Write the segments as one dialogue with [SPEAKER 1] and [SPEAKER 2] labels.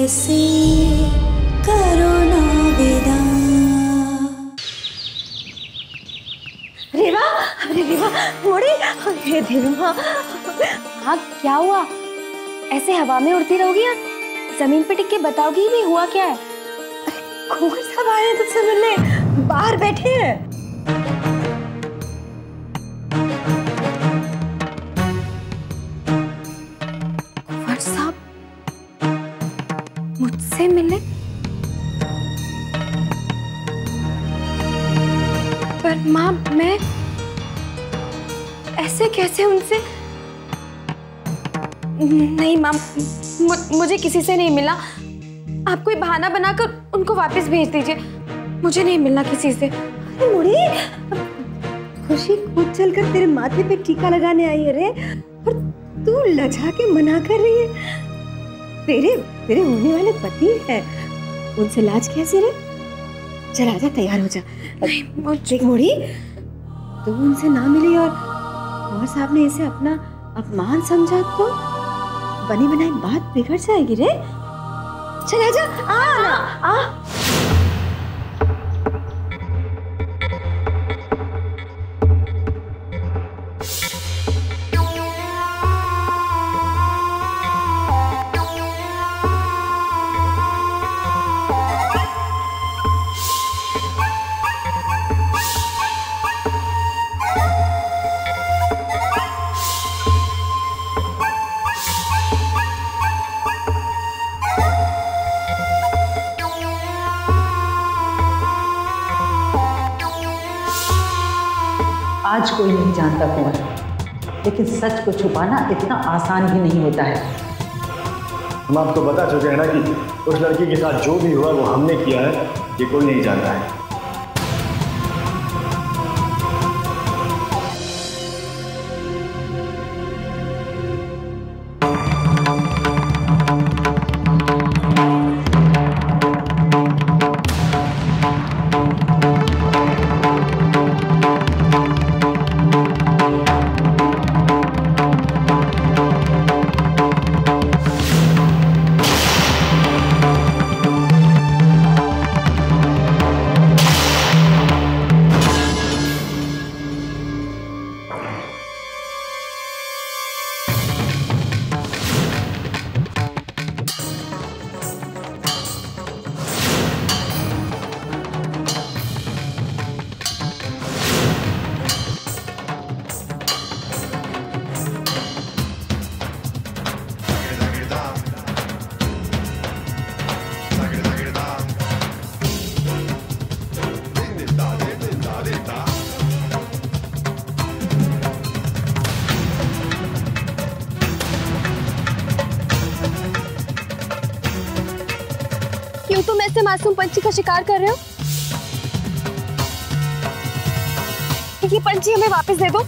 [SPEAKER 1] से करो ना विदा।
[SPEAKER 2] रेवा, अरे रेवा, मोड़ी, हे देवा।
[SPEAKER 3] हाँ क्या हुआ? ऐसे हवा में उड़ती रहोगी या जमीन पे टिक के बताओगी भी हुआ क्या है?
[SPEAKER 2] अरे कौन सब आए हैं तुझसे मिलने? बाहर बैठे हैं।
[SPEAKER 3] कुंवर साहब मुझसे मिलने? पर माँ, मैं ऐसे कैसे उनसे? नहीं माँ, मुझे किसी से नहीं मिलना। आप कोई बहाना बनाकर उनको वापस भेज दीजिए। मुझे नहीं मिलना किसी से।
[SPEAKER 2] अरे मुड़ी, खुशी खुद चलकर तेरे माथे पे टीका लगाने आई है रे, और तू लजा के मना कर रही है। तेरे होने वाले पति है, उनसे लाज कैसे रे? चल आजा, तैयार हो जा। देख मुड़ी, तू उनसे ना मिली और साहब ने इसे अपना अपमान समझा तो बनी बनाई बात बिगड़ जाएगी रे। चल आजा, आ।
[SPEAKER 4] आज कोई नहीं जानता कुंवर, लेकिन सच को छुपाना इतना आसान भी नहीं होता है।
[SPEAKER 5] हम आपको बता चुके हैं ना कि उस लड़की के साथ जो भी हुआ वो हमने किया है, ये कोई नहीं जानता है।
[SPEAKER 3] क्यों तुम ऐसे मासूम पंछी का शिकार कर रहे हो? ये पंछी हमें वापस दे दो।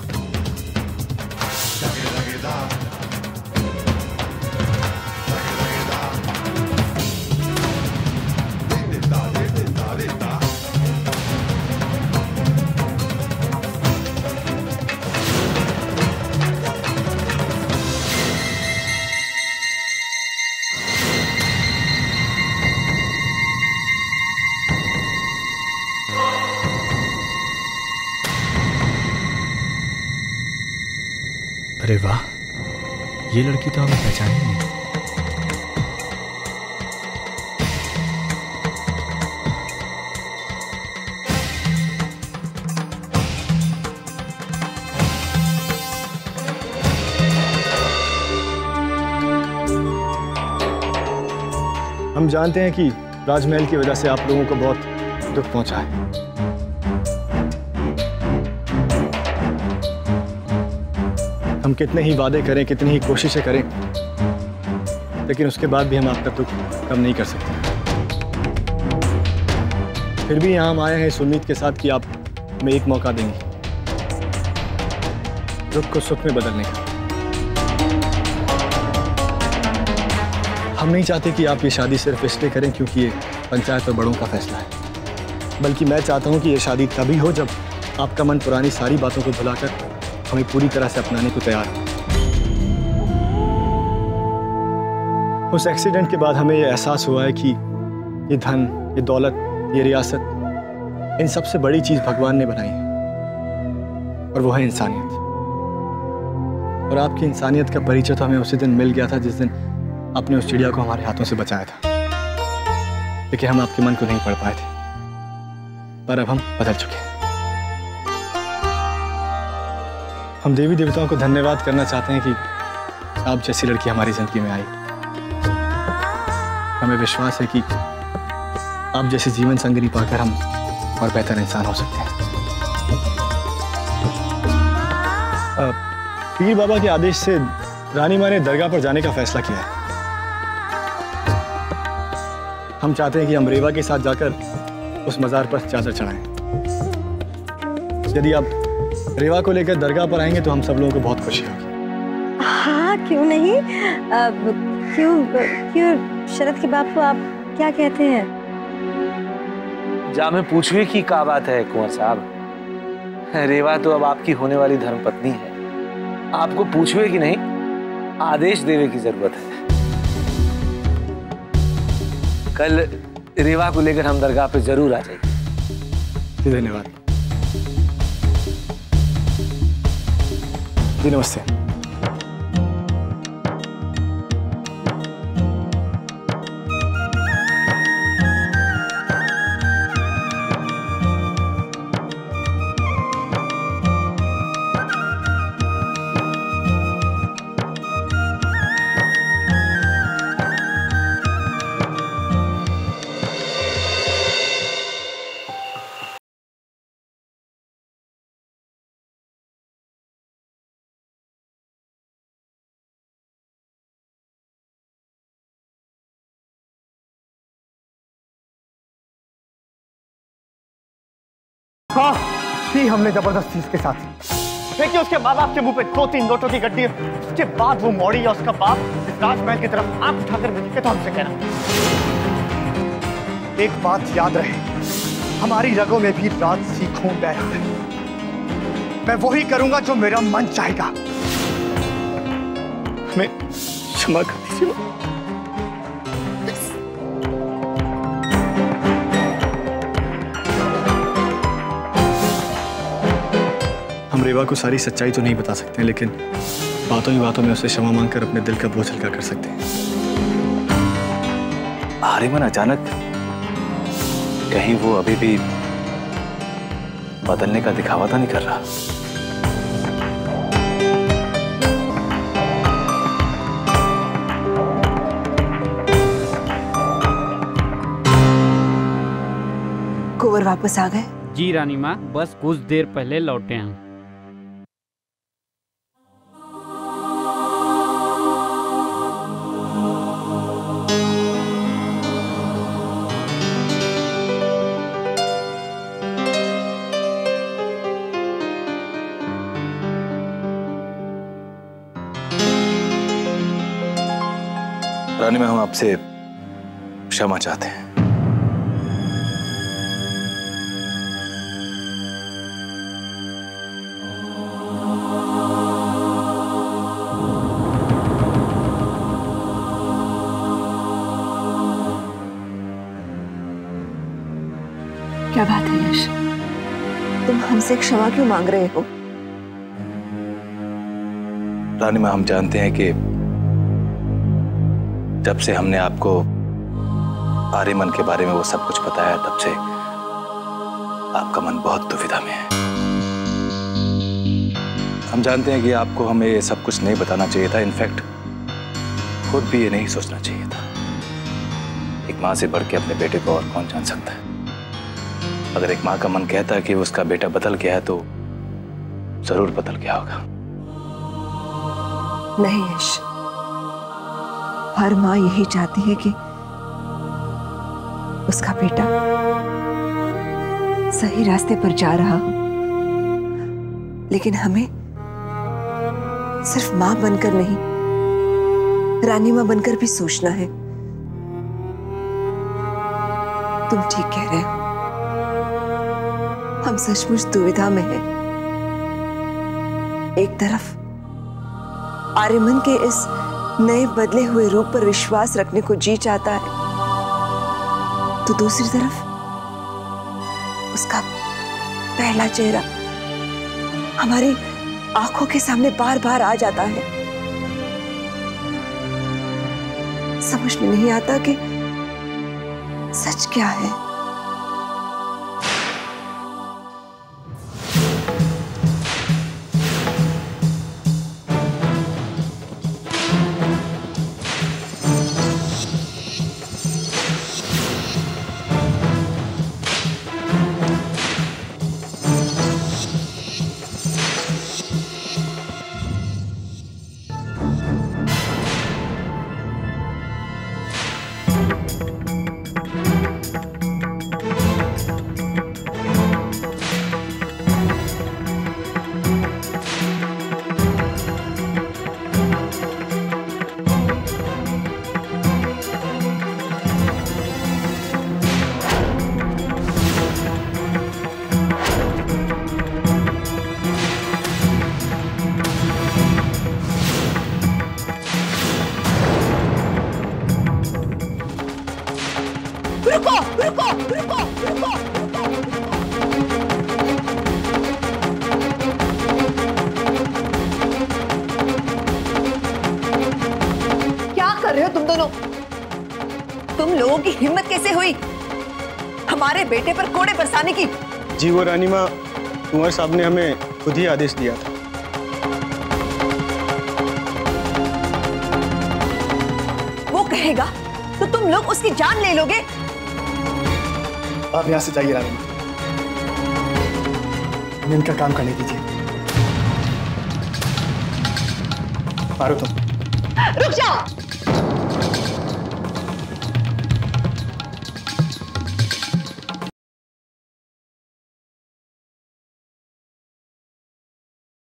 [SPEAKER 5] अरे वाह, ये लड़की तो हमें पहचानी नहीं। हम जानते हैं कि राजमहल की वजह से आप लोगों को बहुत दुख पहुंचा है। हम कितने ही वादे करें, कितनी ही कोशिशें करें, लेकिन उसके बाद भी हम आपका दुख कम नहीं कर सकते। फिर भी यहाँ हम आए हैं इस उम्मीद के साथ कि आप हमें एक मौका देंगे दुख को सुख में बदलने का। हम नहीं चाहते कि आप ये शादी सिर्फ इसलिए करें क्योंकि ये पंचायत और बड़ों का फैसला है, बल्कि मैं चाहता हूँ कि ये शादी तभी हो जब आपका मन पुरानी सारी बातों को भुलाकर हमें पूरी तरह से अपनाने को तैयार हो। उस एक्सीडेंट के बाद हमें ये एहसास हुआ है कि ये धन, ये दौलत, ये रियासत, इन सबसे बड़ी चीज भगवान ने बनाई है, और वो है इंसानियत। और आपकी इंसानियत का परिचय तो हमें उसी दिन मिल गया था जिस दिन आपने उस चिड़िया को हमारे हाथों से बचाया था। लेकिन हम आपके मन को नहीं पढ़ पाए थे, पर अब हम बदल चुके हैं। हम देवी देवताओं को धन्यवाद करना चाहते हैं कि आप जैसी लड़की हमारी जिंदगी में आई। हमें विश्वास है कि आप जैसे जीवन संगिनी पाकर हम और बेहतर इंसान हो सकते हैं। पीर बाबा के आदेश से रानी माँ ने दरगाह पर जाने का फैसला किया है। हम चाहते हैं कि हम रेवा के साथ जाकर उस मजार पर चादर चढ़ाएं। यदि आप रेवा को लेकर दरगाह पर आएंगे तो हम सब लोगों को बहुत खुशी होगी।
[SPEAKER 2] हाँ, क्यों नहीं। क्यों शरद के बापू, आप क्या कहते हैं?
[SPEAKER 6] जामे पूछिए कि क्या बात है कुंवर साहब। रेवा तो अब आपकी होने वाली धर्मपत्नी है, आपको पूछिए कि नहीं, आदेश देने की जरूरत है। कल रेवा को लेकर हम दरगाह पे जरूर आ जाएंगे।
[SPEAKER 5] धन्यवाद जी, नमस्ते।
[SPEAKER 7] हाँ, की हमने जबरदस्ती इसके साथ। देखिए, उसके माँ बाप के मुंह पे 2-3 नोटों की गड्डी है। उसके बाद वो मौड़ी या उसका बाप इस राजमहल की तरफ आंख उठाकर देखे तो हमसे कहना, एक बात याद रहे, हमारी रगों में भी राजसी खून बह रहा है। मैं वही करूंगा जो मेरा मन चाहेगा।
[SPEAKER 5] मैं क्षमा कर दीजिए। हम रेवा को सारी सच्चाई तो नहीं बता सकते, लेकिन बातों ही बातों में उससे क्षमा मांगकर अपने दिल का बोझ हल्का कर सकते हैं।
[SPEAKER 6] आर्यमन अचानक कहीं वो अभी भी बदलने का दिखावा तो नहीं कर रहा?
[SPEAKER 8] कुंवर वापस आ गए?
[SPEAKER 9] जी रानी माँ, बस कुछ देर पहले लौटे हैं।
[SPEAKER 6] रानी माँ, हम आपसे क्षमा चाहते हैं।
[SPEAKER 8] क्या बात है यश, तुम हमसे क्षमा क्यों मांग रहे हो?
[SPEAKER 6] रानी माँ, हम जानते हैं कि जब से हमने आपको आर्यमन के बारे में वो सब कुछ बताया, तब से आपका मन बहुत दुविधा में है। हम जानते हैं कि आपको हमें ये सब कुछ नहीं बताना चाहिए था। इनफैक्ट खुद भी ये नहीं सोचना चाहिए था। एक माँ से बढ़ के अपने बेटे को और कौन जान सकता है। अगर एक माँ का मन कहता है कि उसका बेटा बदल गया है, तो जरूर बदल गया होगा।
[SPEAKER 8] नहीं यश, हर माँ यही चाहती है कि उसका बेटा सही रास्ते पर जा रहा हो, लेकिन हमें सिर्फ माँ बनकर नहीं, रानी माँ बनकर भी सोचना है। तुम ठीक कह रहे हो, हम सचमुच दुविधा में हैं। एक तरफ आर्यमन के इस नए बदले हुए रूप पर विश्वास रखने को जी चाहता है, तो दूसरी तरफ उसका पहला चेहरा हमारी आंखों के सामने बार बार आ जाता है। समझ में नहीं आता कि सच क्या है।
[SPEAKER 2] रुको रुको रुको रुको क्या कर रहे हो तुम दोनों? तुम लोगों की हिम्मत कैसे हुई हमारे बेटे पर कोड़े बरसाने की?
[SPEAKER 5] जी वो रानी माँ, कुंवर साहब ने हमें खुद ही आदेश दिया था।
[SPEAKER 2] वो कहेगा तो तुम लोग उसकी जान ले लोगे?
[SPEAKER 7] आप यहाँ से जाइए रानी माँ, हमें इनका काम करने दीजिए। मारो तुम।
[SPEAKER 2] रुक जाओ।